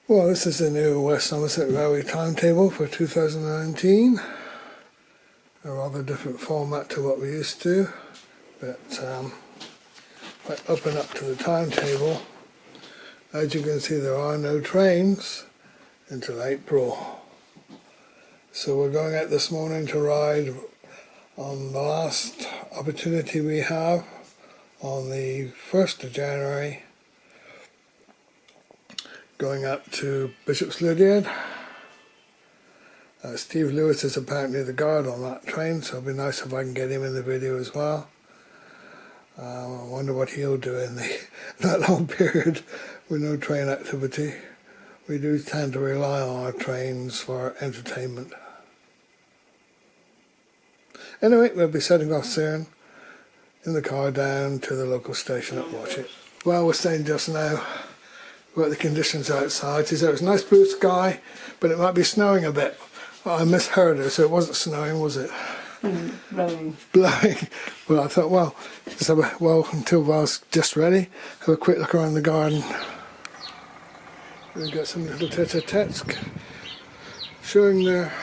Well, this is the new West Somerset Railway timetable for 2019. A rather different format to what we used to, but if I open up to the timetable, as you can see there are no trains until April. So we're going out this morning to ride on the last opportunity we have on the 1st of January, going up to Bishop's LYDEARD. Steve Lewis is apparently the guard on that train, so it'll be nice if I can get him in the video as well. I wonder what he'll do in that long period with no train activity. We do tend to rely on our trains for entertainment. Anyway, we'll be setting off soon in the car down to the local station at Watchet. Well, we're staying just now. We've got the conditions outside. She said it was a nice blue sky, but it might be snowing a bit. Well, I misheard her, so it wasn't snowing, was it? Blowing. Blowing. Well, I thought, well, just have until I was just ready, have a quick look around the garden. We've got some little tete-a-tetes showing their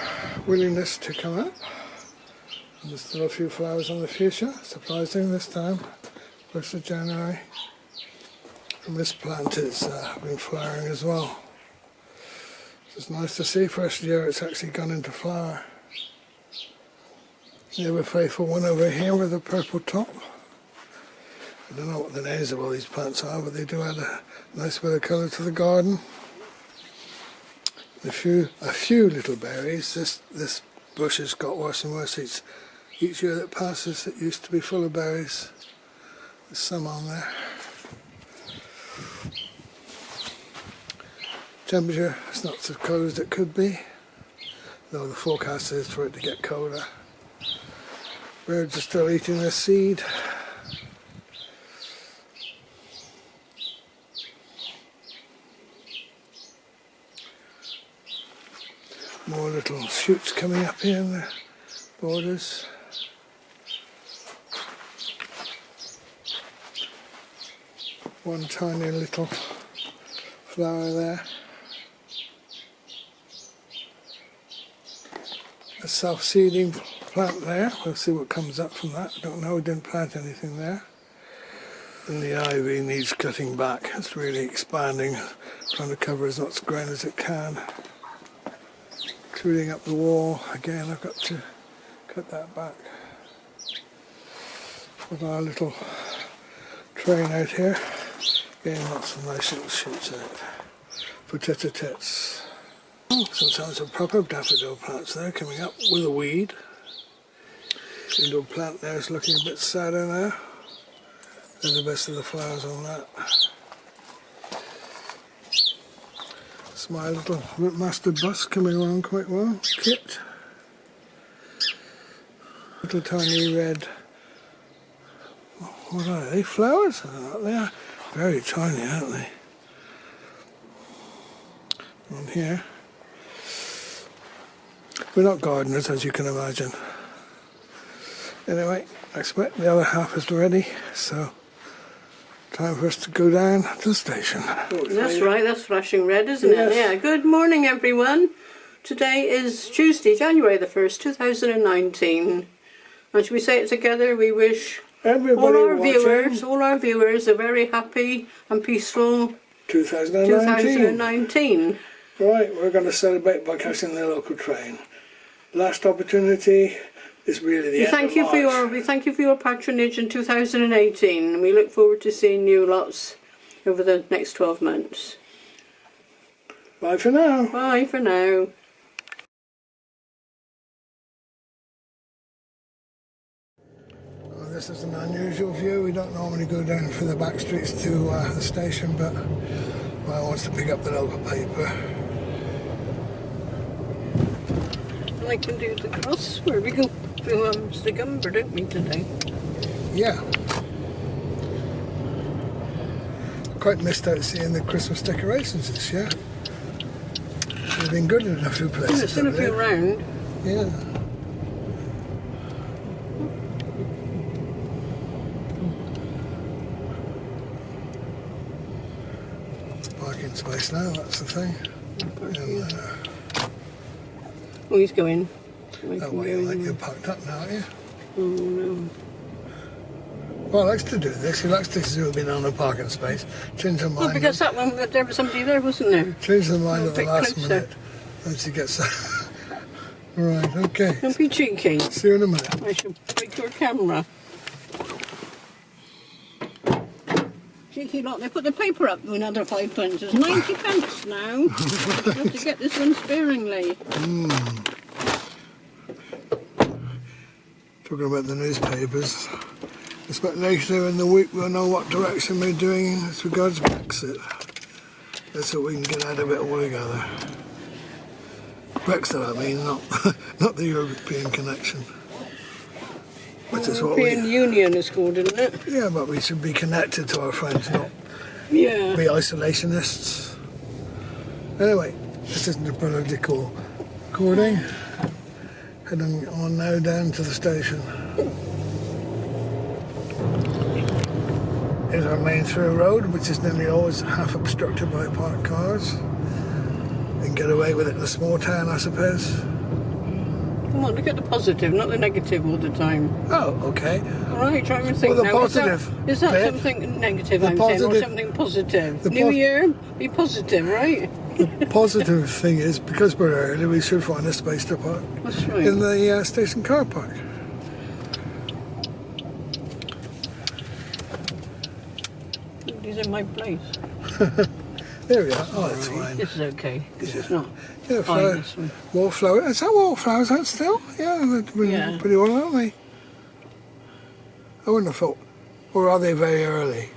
willingness to come up. And there's still a few flowers on the fuchsia, surprising this time, 1st of January. And this plant has been flowering as well. It's nice to see, first year it's actually gone into flower. The ever faithful one over here with a purple top. I don't know what the names of all these plants are, but they do add a nice bit of colour to the garden. A few little berries. This bush has got worse and worse each year that passes. It used to be full of berries. There's some on there. Temperature is not so cold as it could be, though the forecast is for it to get colder. Birds are still eating their seed. More little shoots coming up here in the borders. One tiny little flower there. A self-seeding plant there. We'll see what comes up from that. I don't know, we didn't plant anything there. And the ivy needs cutting back. It's really expanding, trying to cover as much ground as it can. Including up the wall. Again, I've got to cut that back. With our little train out here. Again, lots of nice little shoots out for tete-a-tetes. Sometimes some proper daffodil plants there coming up with a weed. The indoor plant there is looking a bit sadder now. There's the best of the flowers on that. It's my little master bus coming along quite well. Kit. Little tiny red. What are they? Flowers? They are very tiny, aren't they? On here. We're not gardeners, as you can imagine. Anyway, I expect the other half is ready, so time for us to go down to the station. That's right, that's flashing red, isn't it? Yeah. Good morning, everyone. Today is Tuesday, January the 1st, 2019. And should we say it together? We wish all our viewers a very happy and peaceful 2019. Right, we're going to celebrate by catching the local train. Last opportunity is really the end of March. We thank you for your patronage in 2018, and we look forward to seeing you lots over the next 12 months. Bye for now. Bye for now. Well, this is an unusual view. We don't normally go down through the back streets to the station, but I wants to pick up the local paper. I can do the cross where we go to Stigumber, don't we, today? Yeah. Quite missed out seeing the Christmas decorations this year. They've been good in a few places. It's been a few round. Yeah. parking space now, that's the thing. And, oh, he's going. oh, well, you're parked up now, aren't you? Oh, no. Well, he likes to do this. He likes to zoom in on a parking space. Change their mind. Well, because that one, there was somebody there, wasn't there? Change their mind at the last closer. minute. Once he gets right, okay. Don't be cheeky. See you in a minute. I shall break your camera. Cheeky lot, they put the paper up with another 5 pence. It's 90 pence now. You have to get this one sparingly. Talking about the newspapers. It's about later in the week we'll know what direction we're doing as regards Brexit. That's what we can get out of it altogether. Brexit, I mean, not the European connection. Which is what European Union is called, isn't it? Yeah, but we should be connected to our friends, not be isolationists. Anyway, this isn't a political recording. Heading on now down to the station. Here's our main through road, which is nearly always half obstructed by parked cars. We can get away with it in a small town, I suppose. Come on, look at the positive, not the negative all the time. Oh, okay. All right, try and think Well, the now. positive Is that bit, something negative the I'm saying, or positive- something positive? the New pos- Year, be positive, right? The positive thing is, because we're early, we should find a space to park That's right. in the station car park. He's in my place. There we are. Oh, that's fine. This is okay. This is not. Yeah, Fine, this one. wallflower. Is that wallflowers that still? Yeah, they're doing Yeah. pretty well, aren't they? I wouldn't have thought. Or are they very early?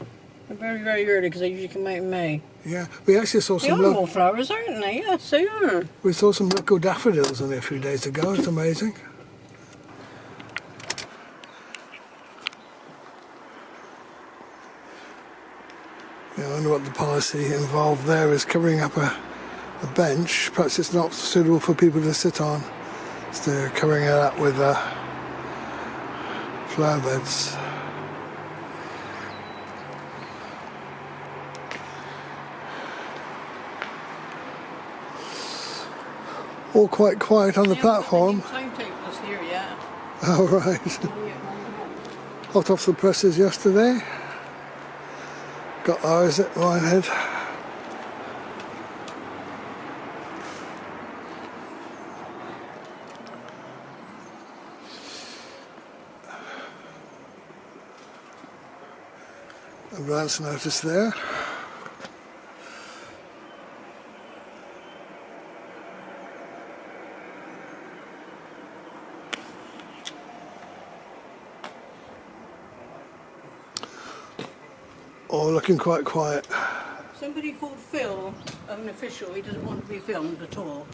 They're very, very early because they usually come out in May. Yeah, we actually saw They some. are wallflowers, aren't they? Yes, they are. We saw some local daffodils on there a few days ago. It's amazing. Yeah, I wonder what the policy involved there is, covering up a bench. Perhaps it's not suitable for people to sit on. So they're covering it up with flower beds. All quite quiet on the platform. Timetables here, yeah. Oh, right. Hot off the presses yesterday. Got ours at Minehead. Advance notice there. All looking quite quiet. Somebody called Phil, an official, he doesn't want to be filmed at all.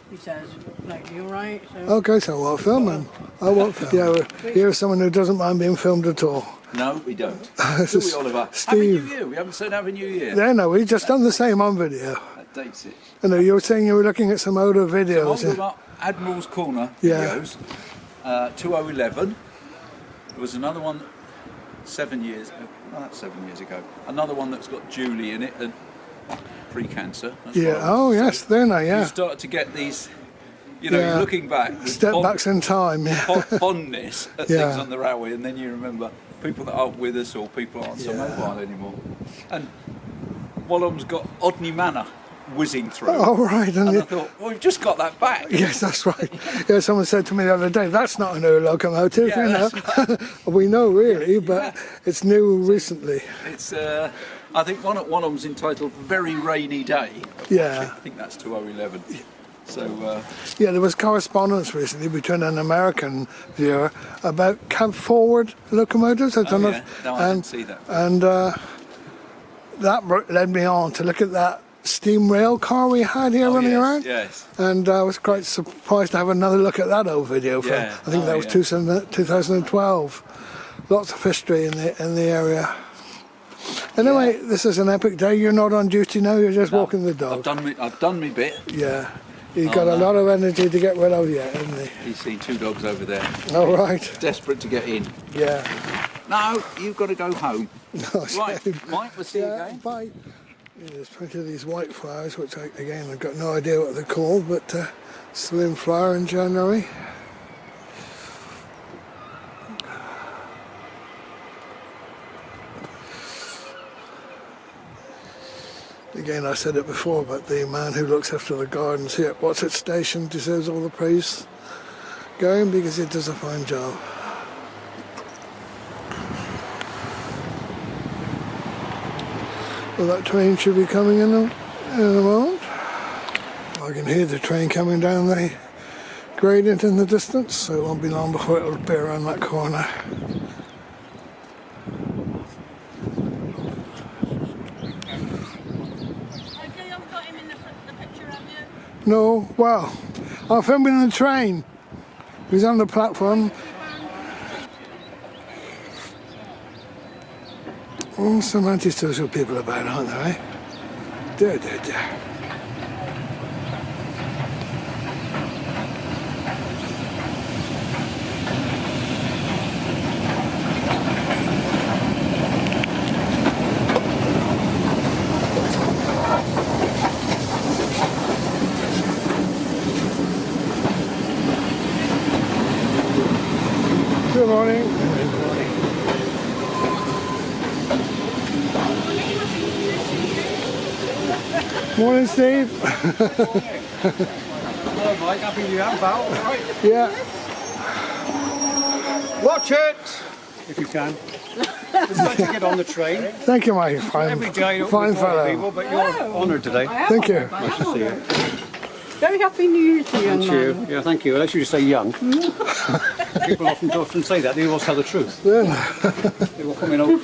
He says, like, you right? So, Okay, so I won't film then. I won't film. Yeah, here's someone who doesn't mind being filmed at all. No, we don't. This Do we, is Oliver? Steve. Happy New Year. We haven't said Happy New Year. Yeah, no, we just done the same on video. That dates it. I know you were saying you were looking at some older videos. Hold them up. Admiral's Corner Yeah. videos. 2011. There was another one 7 years ago. Oh, that's 7 years ago. Another one that's got Julie in it and pre-cancer. That's Yeah. what I Oh, was yes. saying. There now. You Yeah. start to get these, you know, Yeah. you're looking back. with Step backs in time. Yeah. fondness at Yeah. things on the railway, and then you remember people that aren't with us or people aren't so Yeah. mobile anymore. And Wallum's got Odney Manor whizzing through. Oh, right. And I And thought, well, we've just got that back. yes, that's right. Yeah, someone said to me the other day, that's not a new locomotive, Yeah, you know. that's We know really, but it's new recently. It's, I think one at Wallum's entitled Very Rainy Day. Yeah. I think that's 2011. So, Yeah, there was correspondence recently between an American viewer about cab forward locomotives. I don't know. yeah. No, I didn't see that. And that led me on to look at that steam rail car we had here running around. Yes. And I was quite surprised to have another look at that old video from, Yeah. I think Oh, that was yeah. 2012. Lots of history in the area. Anyway, this is an epic day. You're not on duty now, you're just walking the dog. I've done me bit. Yeah. You've got a lot of energy to get rid of yet, haven't you? He's seen two dogs over there. All right. Desperate to get in. Yeah. No, you've got to go home. No, Right, shame. Mike, we'll see you Yeah, again. bye. There's plenty of these white flowers, which again I've got no idea what they're called, but still in flower in January. Again, I said it before, but the man who looks after the gardens here at What's It Station deserves all the praise going, because he does a fine job. Well, that train should be coming in a moment. I can hear the train coming down the gradient in the distance, so it won't be long before it'll be around that corner. No, well, I filmed him in the train. He was on the platform. Oh, some antisocial people about, aren't there, eh? Dear, dear, dear. Good morning. Morning, Steve. Hello, Mike. Happy New Year, pal. All right. Yeah. Watch it if you can. It's nice to get on the train. Thank you, my Every day, you fine fellow. people, but you're honoured today. Thank you. Nice to see you. Very happy New Year to you, young And man. you. Yeah, thank you. Unless you just say young. People often say that. They always tell the truth. Yeah. They will come in old.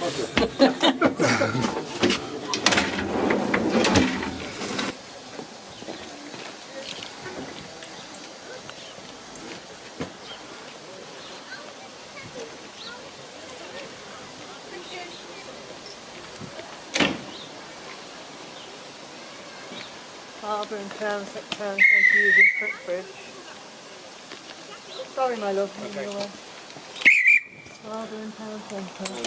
Harbour and Town Centre using footbridge. Sorry, my love. Okay. Harbour and Town Centre.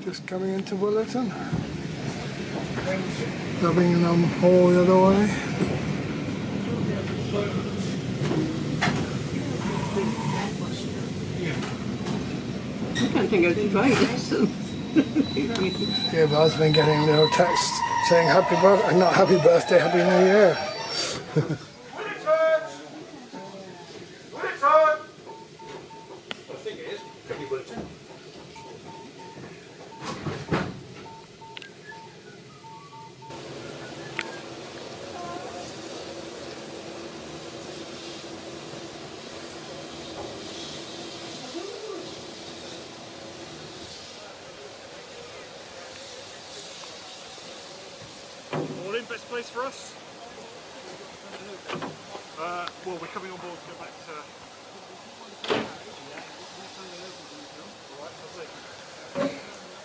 Just coming into Willerton. Dubbing in on Hall the other way. I can't think how to try this. Yeah, but I've been getting little texts saying happy birthday, not happy birthday, happy New Year. Morning, best place for us? Well, we're coming on board to go back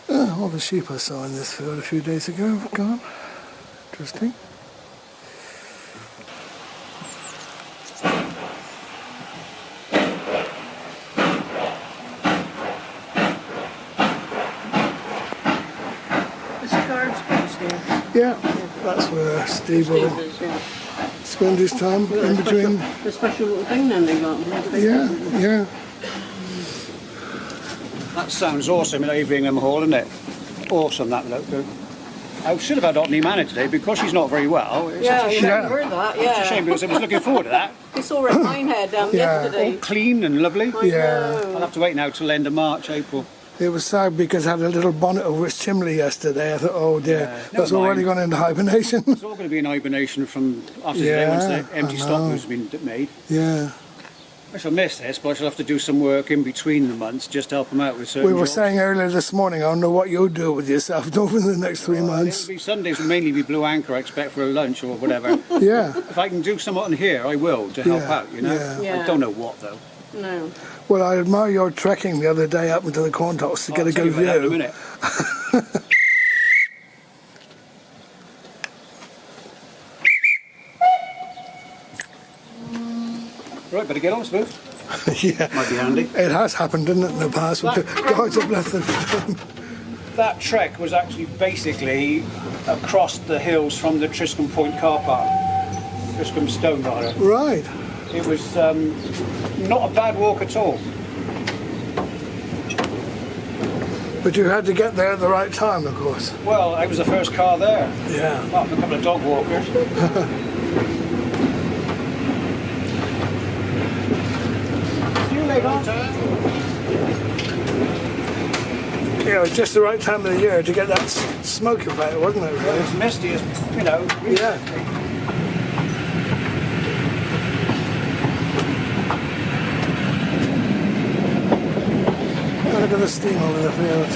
to... All the sheep I saw in this field a few days ago have gone. Interesting. It's a guard's post here. Yeah, that's where Steve will spend his time in between. A special little thing then they got. Yeah, yeah. That sounds awesome in Averingham Hall, isn't it? Awesome, that look. I should have had Otney Manor today because she's not very well. It's Yeah, such a you shame. remember that, It's a yeah. shame because I was looking forward to that. We saw her at Minehead Yeah. yesterday. All clean and lovely. Yeah. I'll have to wait now till end of March, April. It was sad because I had a little bonnet over its chimney yesterday. I thought, oh dear, Yeah, that's never already mind. gone into hibernation. It's all going to be in hibernation from after today once Yeah, the empty I stock know. has been made. Yeah. I shall miss this, but I shall have to do some work in between the months just to help them out with certain We were jobs. saying earlier this morning, I don't know what you'll do with yourself over the next 3 months. It'll be Sundays will mainly be blue anchor, I expect, for a lunch or whatever. Yeah. If I can do something here, I will to help Yeah, out, you know. yeah. Yeah. I don't know what though. No. Well, I admire your trekking the other day up into the corn tops to get I'll a tell good you about that in a view. minute. Right, better get on, Smooth. Yeah. Might be handy. It has happened, didn't it, in the past? Guys have left them. That trek was actually basically across the hills from the Triscombe Point car park. Triscombe Stone, rather. Right. It was not a bad walk at all. But you had to get there at the right time, of course. Well, I was the first car there, Yeah. apart from a couple of dog walkers. See you later. Yeah, it was just the right time of the year to get that smoke effect, wasn't it, Well, really? it's misty as, you know. Yeah. Look at the steam over the field.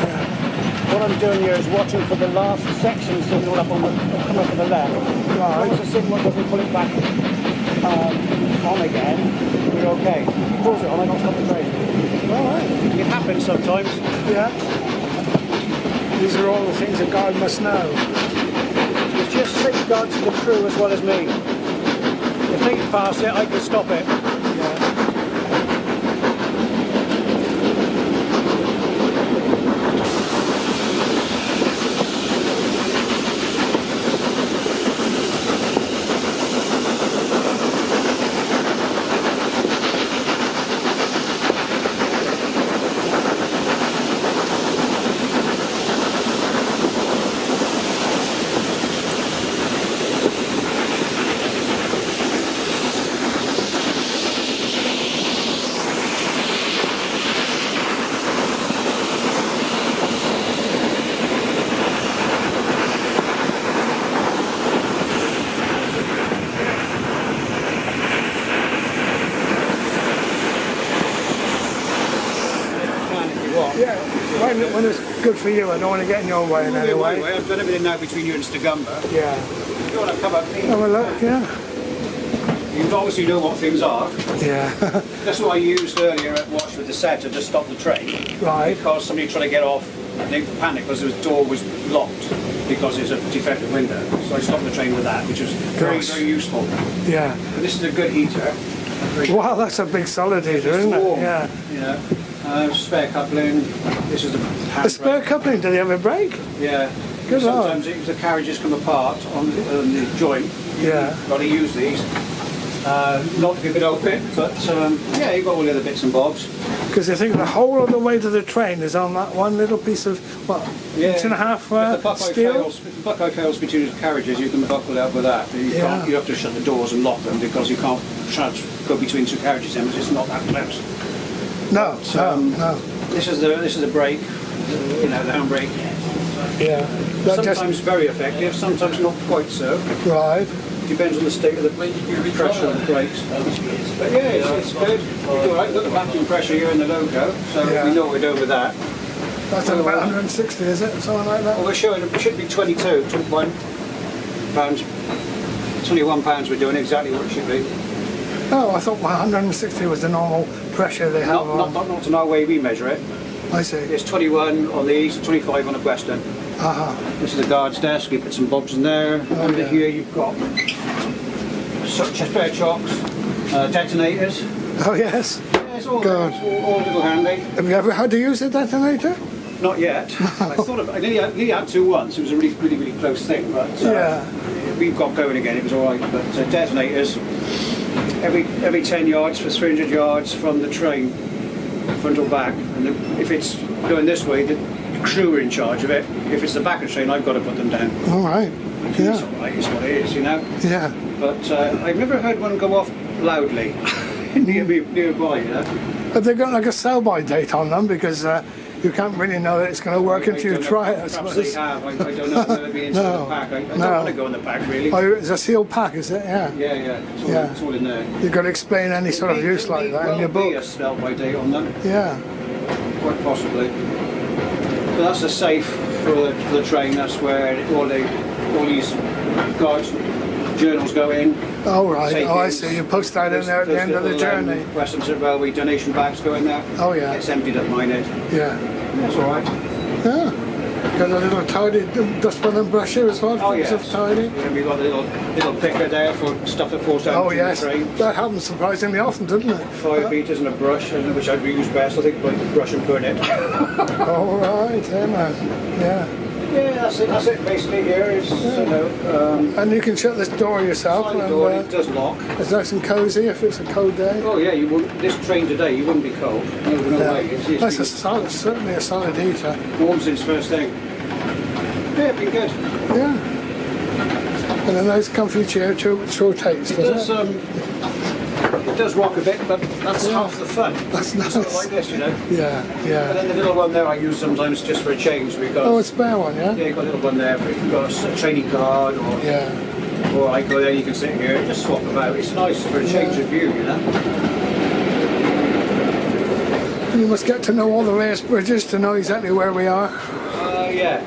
What I'm doing here is watching for the last section signal up on the come up on the left. As long as the signal doesn't pull it back on again, we're okay. If you pulls it on, I don't stop the train. All right. It happens sometimes. Yeah. These are all the things a guide must know. It's just safeguards for the crew as well as me. If they pass it, I can stop it. Yeah, when it's good for you, I don't want to get in your way in any way. I've done everything now between you and Stigumber. Yeah. If you want to come up, Have a look, yeah. you obviously know what things are. Yeah. That's what I used earlier at Watch with the setter to stop the train. Right. Because somebody tried to get off and they panicked because the door was locked because it's a defective window. So I stopped the train with that, which was very, Gosh. very useful. Yeah. But this is a good heater. Wow, that's a big solid heater, isn't it? Warm, Yeah. You know, spare coupling. This is the hand The spare coupling, do they have a brake? Yeah. Good Sometimes if the carriages come apart on the joint, Yeah. you've got to use these. Not to keep it open, but yeah, you've got all the other bits and bobs. Because I think the whole of the way to the train is on that one little piece of, what, inch and a half If the buckeye steel? fails, if the buckeye fails between the carriages, you can buckle it up with that. You Yeah. can't. You have to shut the doors and lock them because you can't go between two carriages. Then it's not that close. No, no. This is the brake. You know, the handbrake. Yeah. That Sometimes very effective, sometimes not quite so. right. Depends on the state of the pressure of the brakes. But yeah, it's good. All right, got the vacuum pressure here in the logo, so Yeah. we know what we're doing with that. That's at about 160, is it? Something like that? Well, we're showing it should be 21 pounds. 21 pounds. We're doing exactly what it should be. Oh, I thought 160 was the normal pressure they have on. Not in our way we measure it. I see. It's 21 on the east, 25 on the western. This is the guard's desk. You put some bobs in there. Under yeah. here you've got spare chocks, detonators. Oh, yes. Yeah, it's all, God. it's all little handy. Have you ever had to use a detonator? Not yet. I nearly had to once. It was a really close thing, but Yeah. we got going again. It was all right. But detonators every 10 yards for 300 yards from the train, front or back. And if it's going this way, the crew are in charge of it. If it's the back of the train, I've got to put them down. All right. It's Yeah. all right. It's what it is, you know. Yeah. But I've never heard one go off loudly nearby, you know. Have they got like a sell-by date on them? Because you can't really know that it's going to work until you try it, I Perhaps suppose. they have. I don't know whether it'll be inside No, the pack. I don't no. want to go in the pack really. Oh, it's a sealed pack, is it? Yeah. Yeah, yeah. It's all in there. You've got to explain any sort of use like that in your Well, be book. a smell by date on them, Yeah. quite possibly. But that's the safe for the train. That's where all these guards journals go in. Oh, right. Take Oh, I in. see. You post that in there at the end of the journey. Western Railway donation bags go in there. Oh, yeah. It's emptied at mine head. Yeah. That's all right. Yeah. Got a little tidy dustbin and brush here as well. Oh, keeps yes. it tidy. Yeah, we've got a little picker there for stuff that falls down Oh, from yes. the train. That happens surprisingly often, doesn't it? 5 beaters and a brush, which I'd use best. I think brush and burn it. All right. Yeah, man. Yeah. Yeah, that's it basically here. It's, you know, And you can shut this door yourself. sliding And, door, it does lock. it's nice and cosy if it's a cold day. Oh yeah, you wouldn't, this train today, you wouldn't be cold. No way. It's That's been certainly a solid heater. warm since first thing. Yeah, been good. Yeah. And a nice comfy chair which rotates, does it? It does rock a bit, but that's Yeah. half the fun. That's It's sort of nice. like this, you know. Yeah, And yeah. then the little one there I use sometimes just for a change because Oh, a spare one, yeah? yeah, you've got a little one there if you've got a training card or Yeah. I go there, you can sit here, just swap them out. It's nice for a change Yeah. of view, you know. You must get to know all the race bridges to know exactly where we are. Yeah.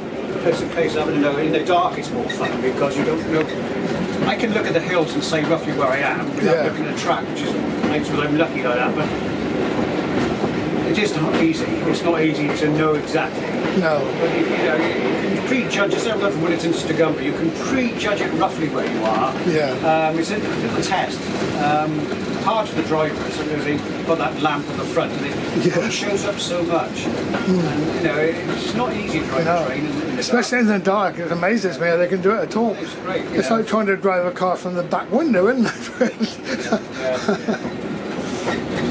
It's a case of, you know, in the dark it's more fun because you don't know. I can look at the hills and say roughly where I am without Yeah. looking at the track, which is makes me I'm lucky like that, but it is not easy. It's not easy to know exactly. No. But you can prejudge, it's not from Willington to Stigumber, you can prejudge it roughly where you are. Yeah. It's a little test. Hard for the drivers, because they got that lamp at the front and it only shows up so much. And, you know, it's not easy to drive a train. In the Especially in the dark, it amazes me how they can do it at all. It's great, you It's know. like trying to drive a car from the back window, isn't it? Yeah.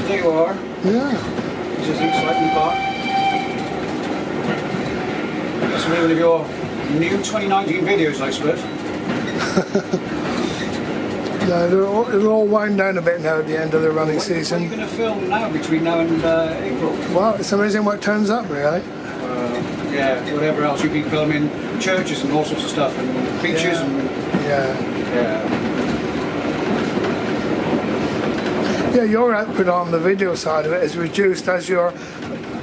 There you are, Yeah. which is the exciting part. That's one of your new 2019 videos, I suppose. No, it'll all wind down a bit now at the end of the running What are you season. going to film now between now and April? Well, it's amazing what turns up, really. Yeah, whatever else. You've been filming churches and all sorts of stuff and beaches and Yeah. yeah. Yeah, your output on the video side of it is reduced as your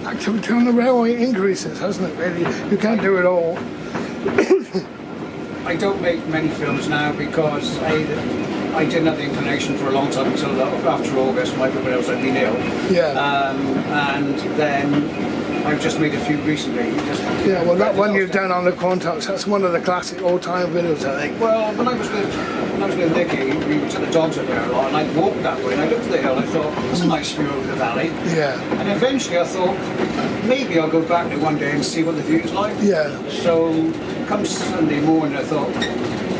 activity on the railway increases, hasn't it, really? You can't do it all. I don't make many films now because I didn't have the inclination for a long time until after August when I was I'd been ill. Yeah. And then I've just made a few recently. Yeah, well, that one you've done on the Quantox, that's one of the classic old-time videos, I think. Well, when I was with Nicky, we took the dogs up there a lot, and I walked that way, and I looked at the hill, and I thought, that's a nice view over the valley. Yeah. And eventually I thought, maybe I'll go back there one day and see what the view's like. Yeah. So, come Sunday morning, I thought,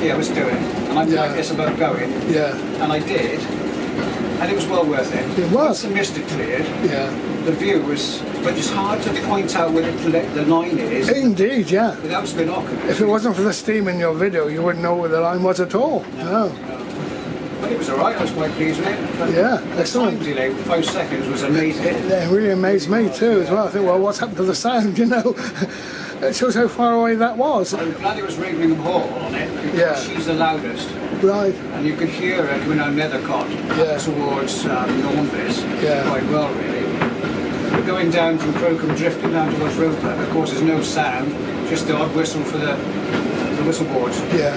yeah, let's do it. And I'm like this about going, Yeah. and I did, and it was well worth it. It was. Once the mist had cleared, Yeah. the view was, but it's hard to point out where the line is Indeed, yeah. without binoculars. If it wasn't for the steam in your video, you wouldn't know where the line was at all. No. But it was alright, I was quite pleased with it. But Yeah, the excellent. time delay, 5 seconds, was amazing. It really amazed me too as well. I think, well, what's happened to the sound, you know? It shows how far away that was. I'm glad it was Raveningham Hall on it, because Yeah. she's the loudest. Right. And you could hear her coming out Nethercott towards Nornvis quite well, really. But going down from Crocombe, drifting down towards Roper, of course, there's no sound, just the odd whistle for the whistle boards. Yeah.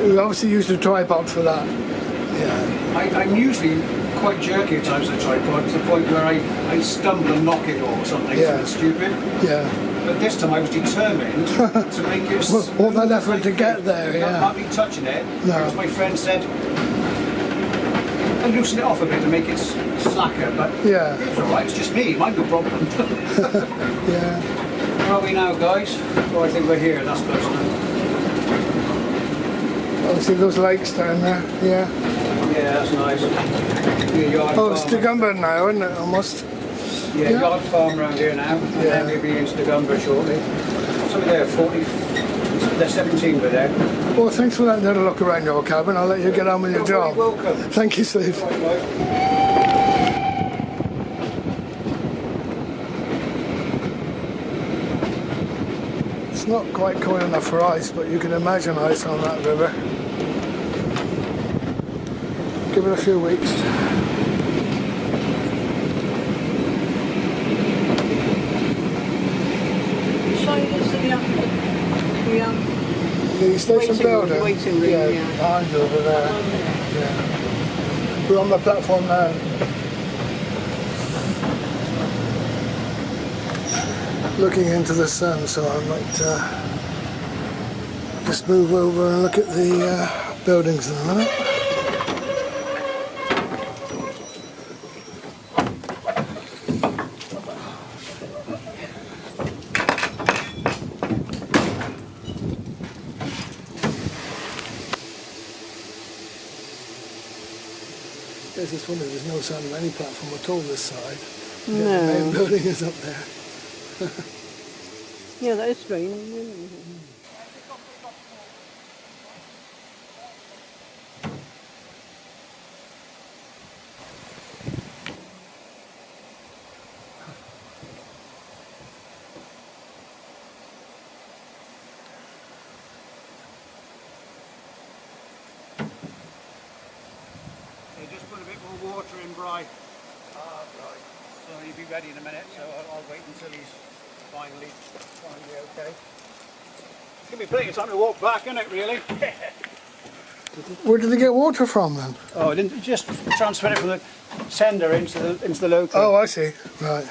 We obviously used a tripod for that. Yeah. I'm usually quite jerky at times with a tripod, to the point where I stumble and knock it or something, so it's stupid. Yeah. But this time I was determined to make it... All that effort to get there, yeah. Not be touching it, No. because my friend said, I'll loosen it off a bit to make it slacker, but Yeah. it's alright, it's just me, mine's no problem. Yeah. Where are we now, guys? Oh, I think we're here, that's close enough. Oh, see those lakes down there? Yeah. Yeah, that's nice. Yeah, yard Oh, it's farm. Stigumber now, isn't it? Almost. Yeah, Yeah. yard farm around here now, and Yeah. then we'll be in Stigumber shortly. Something there, 40, they're 17 with there. Well, thanks for that little look around your cabin. I'll let you get on with your You're job. very welcome. Thank you, Steve. Right, right. not quite cold enough for ice, but you can imagine ice on that river. Give it a few weeks. The station building? Waiting room, yeah. Behind over there. Yeah. We're on the platform now. Looking into the sun, so I might just move over and look at the buildings in a minute. There's this one, there's no sign of any platform at all this side. Yeah, the main building is up there. Yeah, that is strange. Isn't it? They just put a bit more water in, Bri. Ah, right. So he'll be ready in a minute, so I'll wait until he's finally okay. It's going to be plenty of time to walk back, isn't it, really? Where did they get water from then? Oh, I didn't just transfer it from the sender into the local. Oh, I see. Right.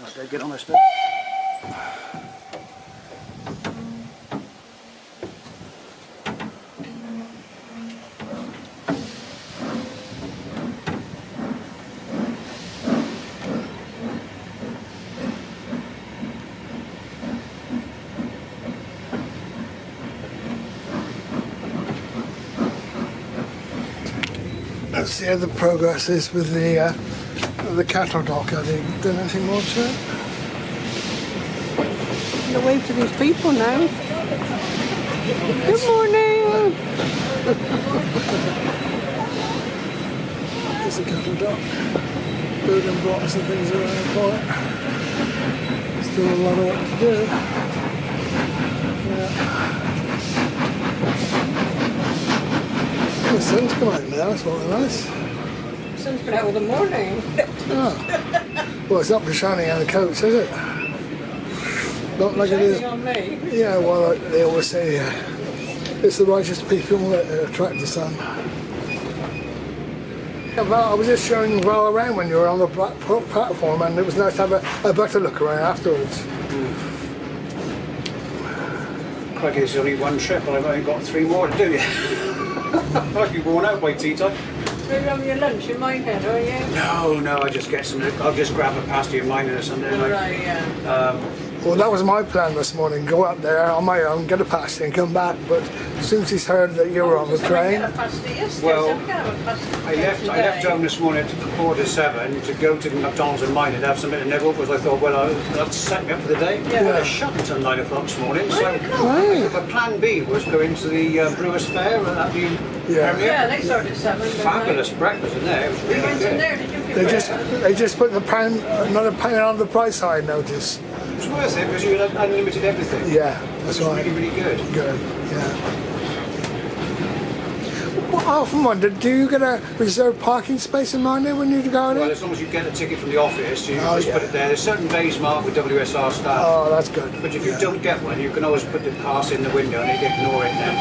Okay, get on this bit. Let's see how the progress is with the cattle dock. Have they done anything more to it? The wave to these people now. Good morning. There's a cattle dock. Building blocks and things around for it. Still a lot of work to do. Yeah. The sun's come out now, that's what nice. The sun's been out all the morning. Oh. Well, it's not for shining on the coats, is it? Not like it is. On me. Yeah, well, they always say it's the righteous people that attract the sun. Yeah, Val, I was just showing Val around when you were on the platform, and it was nice to have a better look around afterwards. Crikey, this is only one trip, and I've only got 3 more to do yet. I'd be worn out by tea time. So you're having your lunch in Minehead, are you? No, I just get some. I'll just grab a pasty of mine or something. Oh, right, yeah. Well, that was my plan this morning, go up there on my own, get a pasty and come back, but as soon as he's heard that you were on the train... Well, I left home this morning at 7:15 to go to the McDonald's in mine and have something to nibble, because I thought, well, that's set me up for the day. Yeah. Well, they're shut until 9 o'clock this morning, so Right. the plan B was going to the Brewers Fair at the Yeah. Yeah, they started at 7. fabulous breakfast in there. It was We really went in good. there, did you? They just put another pound on the price, I noticed. It was worth it because you had unlimited everything. Yeah, that's It was right. really, really good. Good, yeah. Well, I often wondered, do you get a reserved parking space in mind there when you go Well, there? as long as you get a ticket from the office, you Oh, just yeah. put it there. There's certain bays marked with WSR staff. Oh, that's good. But if you Yeah. don't get one, you can always put the pass in the window and they ignore it then.